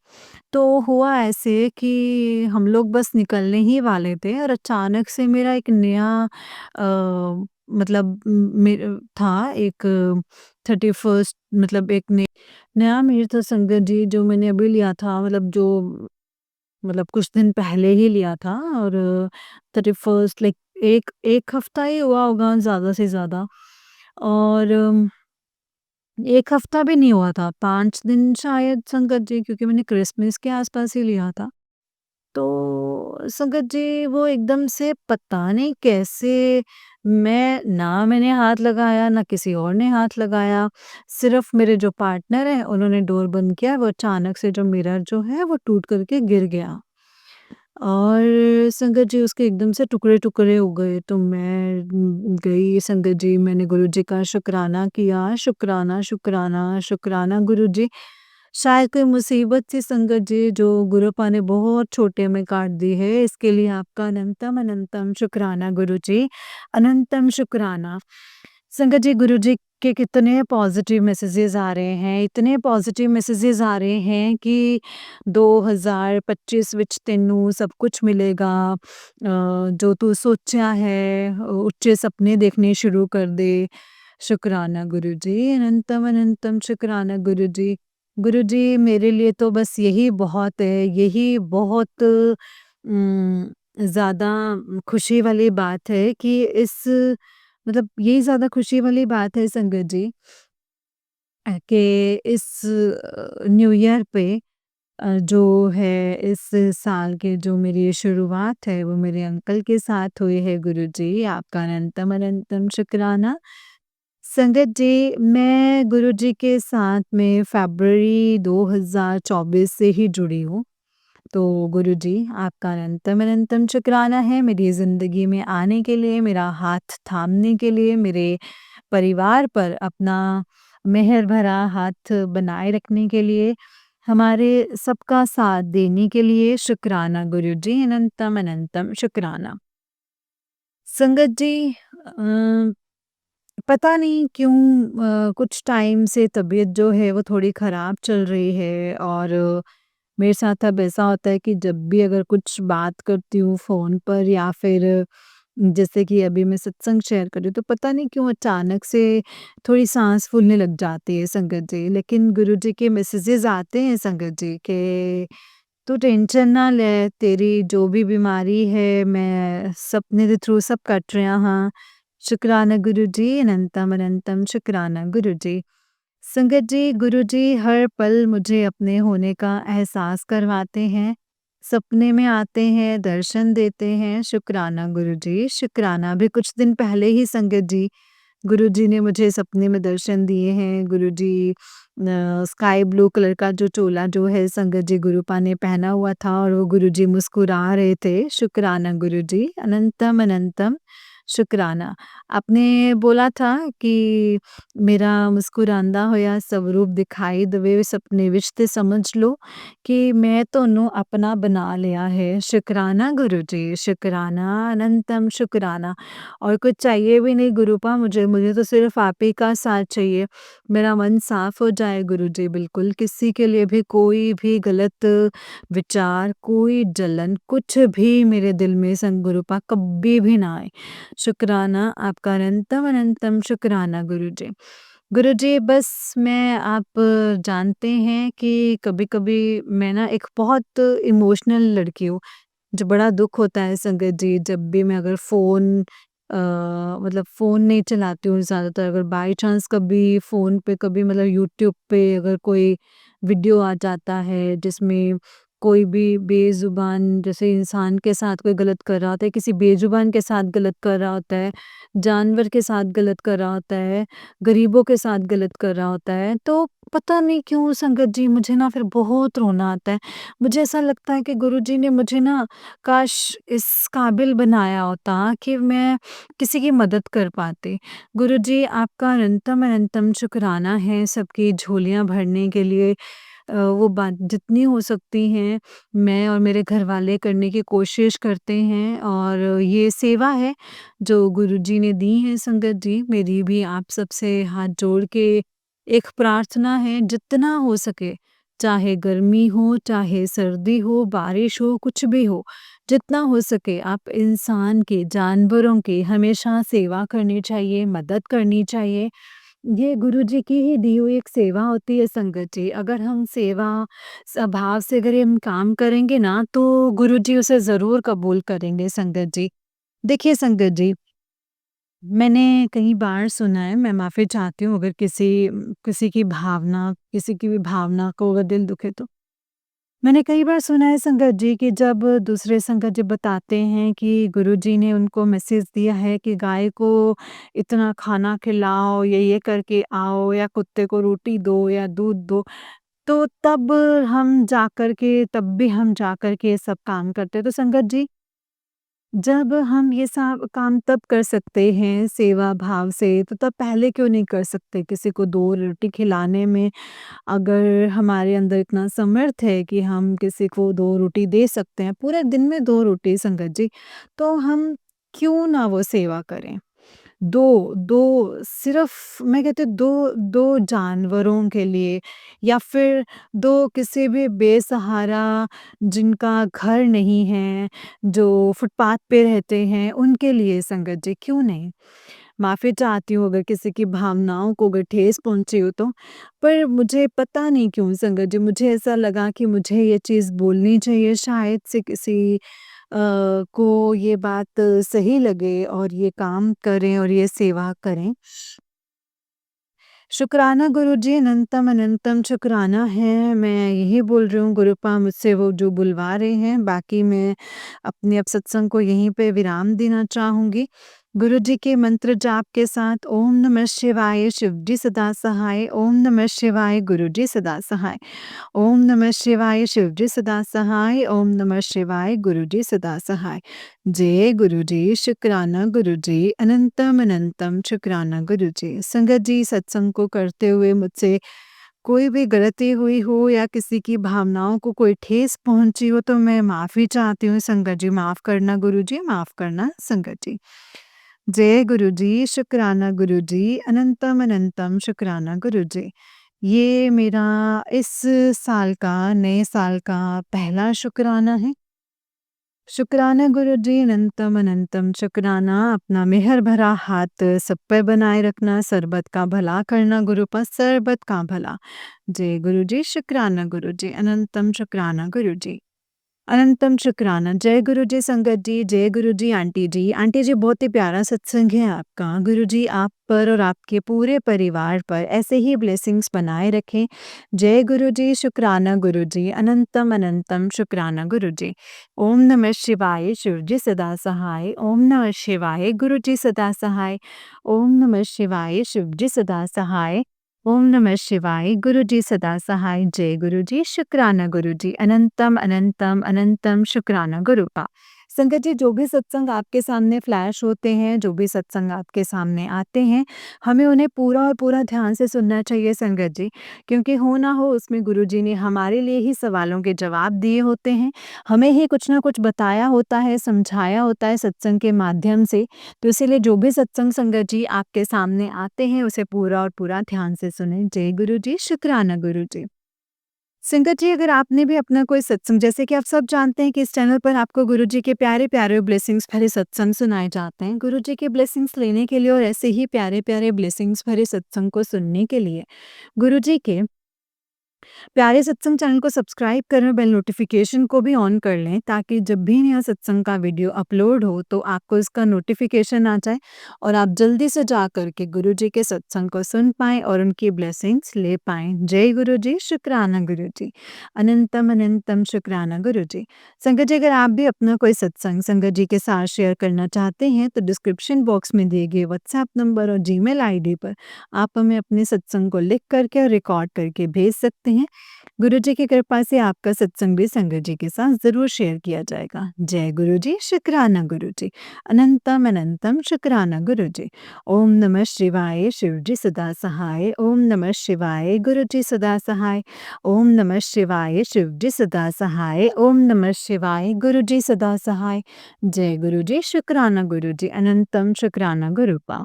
Speaker 1: तो हुआ ऐसे कि हम लोग बस निकलने ही वाले थे और अचानक से मेरा एक नया मतलब मेरा था एक 31st, मतलब एक नया मेरा था संगत जी, जो मैंने अभी लिया था, मतलब कुछ दिन पहले ही लिया था। और 31st लाइक एक एक हफ्ता ही हुआ होगा ज़्यादा से ज़्यादा। और 1 हफ्ता भी नहीं हुआ था, 5 दिन शायद संगत जी, क्योंकि मैंने क्रिसमस के आस-पास ही लिया था। तो संगत जी, वो एकदम से पता नहीं कैसे मैंने हाथ लगाया, ना किसी और ने हाथ लगाया। सिर्फ़ मेरे जो पार्टनर हैं उन्होंने डोर बंद किया, वो अचानक से जो मिरर जो है वो टूट कर के गिर गया। और संगत जी, उसके एकदम से टुकड़े-टुकड़े हो गए, तो मैं गई संगत जी, मैंने गुरुजी का शुकराना किया, शुकराना, शुकराना, शुकराना गुरुजी। शायद कोई मुसीबत थी संगत जी, जो गुरुपा ने बहुत छोटे में काट दी है, इसके लिए आपका अनंतम अनंतम शुकराना गुरुजी, अनंतम शुकराना। संगत जी, गुरुजी के कितने पॉज़िटिव मैसेजेस आ रहे हैं, इतने पॉज़िटिव मैसेजेस आ रहे हैं कि 2025 ਵਿੱਚ ਤੈਨੂੰ सब कुछ मिलेगा, जो तू सोचा है ऊँचे सपने देखने शुरू कर दे। शुक्राना गुरुजी, अनंतम अनंतम शुक्राना गुरुजी। गुरुजी, मेरे लिए तो बस यही बहुत है, यही बहुत ज़्यादा खुशी वाली बात है कि इस मतलब यही ज़्यादा खुशी वाली बात है संगत जी, कि इस न्यू ईयर पे जो है इस साल के जो मेरी शुरुआत है वो मेरे अंकल के साथ हुई है गुरुजी, आपका अनंतम अनंतम शुक्राना। संगत जी, मैं गुरुजी के साथ में फ़रवरी 2024 से ही जुड़ी हूँ। तो गुरुजी, आपका अनंतम अनंतम शुक्राना है मेरी ज़िंदगी में आने के लिए, मेरा हाथ थामने के लिए, मेरे परिवार पर अपना मेहर भरा हाथ बनाए रखने के लिए, हमारे सबका साथ देने के लिए शुक्राना गुरुजी, अनंतम अनंतम शुक्राना। संगत जी, पता नहीं क्यों कुछ टाइम से तबीयत जो है वो थोड़ी ख़राब चल रही है। और मेरे साथ अब ऐसा होता है कि जब भी अगर कुछ बात करती हूँ फ़ोन पर या फिर जैसे कि अभी मैं सत्संग शेयर कर रही हूँ, तो पता नहीं क्यों अचानक से थोड़ी साँस फूलने लग जाती है संगत जी। लेकिन गुरुजी के मैसेजेस आते हैं संगत जी के तू टेंशन ना ले, तेरी जो भी बीमारी है मैं सपने दे थ्रू सब कट रहा हाँ। शुक्राना गुरुजी, अनंतम अनंतम शुक्राना गुरुजी। संगत जी, गुरुजी हर पल मुझे अपने होने का एहसास करवाते हैं, सपने में आते हैं, दर्शन देते हैं। शुक्राना गुरुजी, शुक्राना। अभी कुछ दिन पहले ही संगत जी, गुरुजी ने मुझे सपने में दर्शन दिए हैं। गुरुजी स्काई ब्लू कलर का जो चोला जो है संगत जी गुरुपा ने पहना हुआ था और वो गुरुजी मुस्कुरा रहे थे। शुक्राना गुरुजी, अनंतम अनंतम शुक्राना। आपने बोला था कि मेरा ਮੁਸਕਰਾਂਦਾ ਹੋਇਆ ਸਵਰੂਪ ਦਿਖਾਈ ਦੇਵੇ ਸੁਪਨੇ ਵਿੱਚ ਤੇ ਸਮਝ ਲਓ ਕਿ ਮੈਂ ਤੁਹਾਨੂੰ ਆਪਣਾ ਬਣਾ ਲਿया है। शुक्राना गुरुजी, शुक्राना, अनंतम शुक्राना। और कुछ चाहिए भी नहीं गुरुपा मुझे, मुझे तो सिर्फ आप ही का साथ चाहिए। मेरा मन साफ हो जाए गुरुजी बिल्कुल, किसी के लिए भी कोई भी गलत विचार, कोई जलन, कुछ भी मेरे दिल में संग गुरुपा कभी भी ना आए। शुक्राना आपका अनंतम अनंतम शुक्राना गुरुजी। गुरुजी बस मैं आप जानते हैं कि कभी-कभी मैं ना एक बहुत इमोशनल लड़की हूँ, जो बड़ा दुःख होता है संगत जी जब भी मैं अगर फ़ोन मतलब फ़ोन नहीं चलाती हूँ ज़्यादातर, अगर बाय चांस कभी फ़ोन पे कभी मतलब यूट्यूब पे अगर कोई वीडियो आ जाता है जिसमें कोई भी बेज़ुबान जैसे इंसान के साथ कोई गलत कर रहा होता है, किसी बेज़ुबान के साथ गलत कर रहा होता है, जानवर के साथ गलत कर रहा होता है, गरीबों के साथ गलत कर रहा होता है, तो पता नहीं क्यों संगत जी मुझे ना फिर बहुत रोना आता है। मुझे ऐसा लगता है कि गुरुजी ने मुझे ना काश इस काबिल बनाया होता कि मैं किसी की मदद कर पाती। गुरुजी आपका अनंतम अनंतम शुक्राना है सबकी झोलियाँ भरने के लिए। वो बात जितनी हो सकती हैं मैं और मेरे घरवाले करने की कोशिश करते हैं और ये सेवा है जो गुरुजी ने दी है संगत जी, मेरी भी आप सबसे हाथ जोड़ के एक प्रार्थना है जितना हो सके, चाहे गर्मी हो, चाहे सर्दी हो, बारिश हो, कुछ भी हो, जितना हो सके आप इंसान की, जानवरों की हमेशा सेवा करनी चाहिए, मदद करनी चाहिए। ये गुरुजी की ही दी हुई एक सेवा होती है संगत जी। अगर हम सेवा स्वभाव से अगर हम काम करेंगे ना, तो गुरुजी उसे ज़रूर कबूल करेंगे संगत जी। देखिए संगत जी, मैंने कई बार सुना है, मैं माफ़ी चाहती हूँ अगर किसी की भावना किसी की भी भावना को अगर दिल दुखे तो। मैंने कई बार सुना है संगत जी कि जब दूसरे संगत जी बताते हैं कि गुरुजी ने उनको मैसेज दिया है कि गाय को इतना खाना खिलाओ या ये करके आओ या कुत्ते को रोटी दो या दूध दो, तो तब भी हम जाकर के ये सब काम करते हैं। तो संगत जी जब हम ये सब काम तब कर सकते हैं सेवा भाव से, तो तब पहले क्यों नहीं कर सकते? किसी को 2 रोटी खिलाने में अगर हमारे अंदर इतना समर्थ है कि हम किसी को 2 रोटी दे सकते हैं, पूरे दिन में 2 रोटी संगत जी, तो हम क्यों ना वो सेवा करें? 2 सिर्फ़ मैं कहती हूँ 2 जानवरों के लिए या फिर 2 किसी भी बेसहारा जिनका घर नहीं है, जो फुटपाथ पे रहते हैं, उनके लिए संगत जी क्यों नहीं? माफ़ी चाहती हूँ अगर किसी की भावनाओं को अगर ठेस पहुँची हो तो। पर मुझे पता नहीं क्यों संगत जी मुझे ऐसा लगा कि मुझे ये चीज़ बोलनी चाहिए शायद से किसी को ये बात सही लगे और ये काम करें और ये सेवा करें। शुक्राना गुरुजी, अनंतम अनंतम शुक्राना है। मैं यही बोल रही हूँ गुरुपा मुझसे वो जो बुलवा रहे हैं, बाकी मैं अपने अब सत्संग को यहीं पे विराम देना चाहूँगी। गुरुजी के मंत्र जाप के साथ ओम नमः शिवाय, शिवजी सदा सहाय, ओम नमः शिवाय, गुरुजी सदा सहाय। ओम नमः शिवाय, शिवजी सदा सहाय, ओम नमः शिवाय, गुरुजी सदा सहाय। जय गुरुजी, शुक्राना गुरुजी, अनंतम अनंतम शुक्राना गुरुजी। संगत जी सत्संग को करते हुए मुझसे कोई भी गलती हुई हो या किसी की भावनाओं को कोई ठेस पहुंची हो तो मैं माफ़ी चाहती हूँ संगत जी, माफ़ करना गुरुजी, माफ़ करना संगत जी। जय गुरुजी, शुक्राना गुरुजी, अनंतम अनंतम शुक्राना गुरुजी। ये मेरा इस साल का नए साल का पहला शुक्राना है। शुक्राना गुरुजी, अनंतम अनंतम शुक्राना। अपना मेहर भरा हाथ सब पे बनाए रखना, सर्बत का भला करना गुरु पर सर्बत का भला। जय गुरुजी, शुक्राना गुरुजी, अनंतम शुक्राना गुरुजी। अनंतम शुक्राना। जय गुरु जी संगत जी, जय गुरु जी आंटी जी। आंटी जी बहुत ही प्यारा सत्संग है आपका। गुरु जी आप पर और आपके पूरे परिवार पर ऐसे ही ब्लेसिंग्स बनाए रखें। जय गुरु जी, शुक्राना गुरु जी, अनंतम अनंतम शुक्राना गुरु जी। ओम नमः शिवाय, शिव जी सदा सहाय। ओम नमः शिवाय, गुरु जी सदा सहाय। ओम नमः शिवाय, शिव जी सदा सहाय। ओम नमः शिवाय, गुरु जी सदा सहाय। जय गुरु जी, शुक्राना गुरु जी, अनंतम अनंतम अनंतम शुक्राना गुरु का। संगत जी, जो भी सत्संग आपके सामने फ्लैश होते हैं, जो भी सत्संग आपके सामने आते हैं, हमें उन्हें पूरा और पूरा ध्यान से सुनना चाहिए संगत जी। क्योंकि हो ना हो उसमें गुरुजी ने हमारे लिए ही सवालों के जवाब दिए होते हैं। हमें ही कुछ ना कुछ बताया होता है, समझाया होता है सत्संग के माध्यम से। तो इसीलिए जो भी सत्संग संगत जी आपके सामने आते हैं, उसे पूरा और पूरा ध्यान से सुनें। जय गुरुजी, शुक्राना गुरुजी। संगत जी, अगर आपने भी अपना कोई सत्संग, जैसे कि आप सब जानते हैं कि इस चैनल पर आपको गुरुजी के प्यारे-प्यारे ब्लेसिंग्स भरे सत्संग सुनाए जाते हैं। गुरुजी के ब्लेसिंग्स लेने के लिए और ऐसे ही प्यारे-प्यारे ब्लेसिंग्स भरे सत्संग को सुनने के लिए गुरुजी के प्यारे सत्संग चैनल को सब्सक्राइब करें और बेल नोटिफिकेशन को भी ऑन कर लें, ताकि जब भी नया सत्संग का वीडियो अपलोड हो तो आपको इसका नोटिफिकेशन आ जाए और आप जल्दी से जा कर के गुरुजी के सत्संग को सुन पाएँ और उनकी ब्लेसिंग्स ले पाएँ। जय गुरुजी, शुक्राना गुरुजी। अनंतम अनंतम शुक्राना गुरुजी। संगत जी, अगर आप भी अपना कोई सत्संग संगत जी के साथ शेयर करना चाहते हैं तो डिस्क्रिप्शन बॉक्स में दिए गए व्हाट्सएप नंबर और जीमेल आईडी पर आप हमें अपने सत्संग को लिख करके और रिकॉर्ड करके भेज सकते हैं। गुरुजी की कृपा से आपका सत्संग भी संगत जी के साथ ज़रूर शेयर किया जाएगा। जय गुरुजी, शुक्राना गुरुजी। अनंतम अनंतम शुक्राना गुरुजी। ओम नमः शिवाय, शिवजी सदा सहाय। ओम नमः शिवाय, गुरुजी सदा सहाय। ओम नमः शिवाय, शिवजी सदा सहाय। ओम नमः शिवाय, गुरुजी सदा सहाय। जय गुरुजी, शुक्राना गुरुजी। अनंतम शुक्राना गुरुपा।